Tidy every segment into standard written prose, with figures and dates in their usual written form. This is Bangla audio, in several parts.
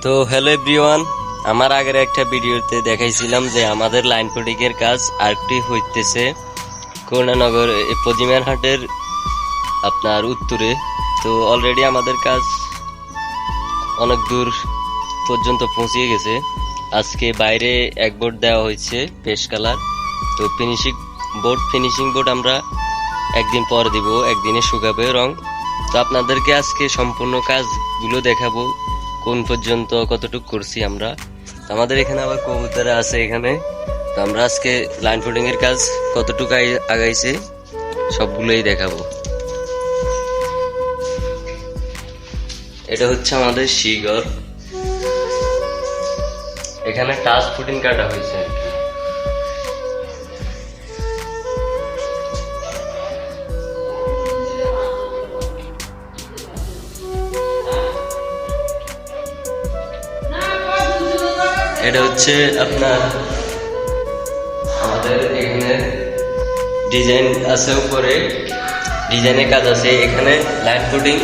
তো হ্যালো এভরিওয়ান, আমার আগের একটা ভিডিওতে দেখাইছিলাম যে আমাদের লাইন ফটিকের কাজ আরেকটি হইতেছে করুণানগর পজিমান হাটের আপনার উত্তরে। তো অলরেডি আমাদের কাজ অনেক দূর পর্যন্ত পৌঁছিয়ে গেছে। আজকে বাইরে এক বোর্ড দেওয়া হয়েছে পেশ কালার। তো ফিনিশিং বোর্ড আমরা একদিন পর দিব, একদিনে শুকাবে রং। তো আপনাদেরকে আজকে সম্পূর্ণ কাজগুলো দেখাবো, কোন পর্যন্ত কতটুকু করছি আমরা। আমাদের এখানে আবার কবুতর আছে এখানে। তো আমরা আজকে লাইন ফুডিং এর কাজ কতটুকু আগাইছে সবগুলোই দেখাবো। এটা হচ্ছে আমাদের শিগর, এখানে টাচ ফুটিং কাটা হয়েছে। এটা হচ্ছে আপনার আমাদের এখানে ডিজাইন আছে, উপরে ডিজাইনের কাজ আছে। এখানে লাইট ফুটিং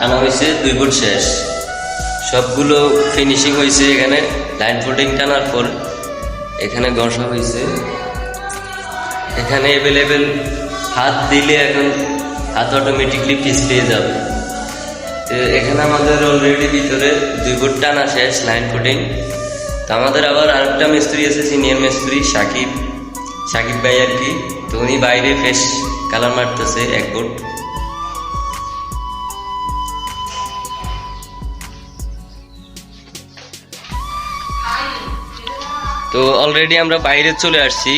আনা হয়েছে, 2 ফুট শেষ, সবগুলো ফিনিশিং হয়েছে। এখানে লাইন ফুটিং টানার পর এখানে ঘষা হয়েছে। এখানে অ্যাভেলেবেল হাত দিলে এখন হাত অটোমেটিকলি পিছলিয়ে যাবে। তো এখানে আমাদের অলরেডি ভিতরে 2 ফুট টানা শেষ লাইন ফুটিং। তো আমাদের আবার আরেকটা মিস্ত্রি আছে, সিনিয়র মিস্ত্রি সাকিব ভাই আর কি। তো উনি বাইরে ফেস কালার মারতেছে 1 ফুট। তো অলরেডি আমরা বাইরে চলে আসছি।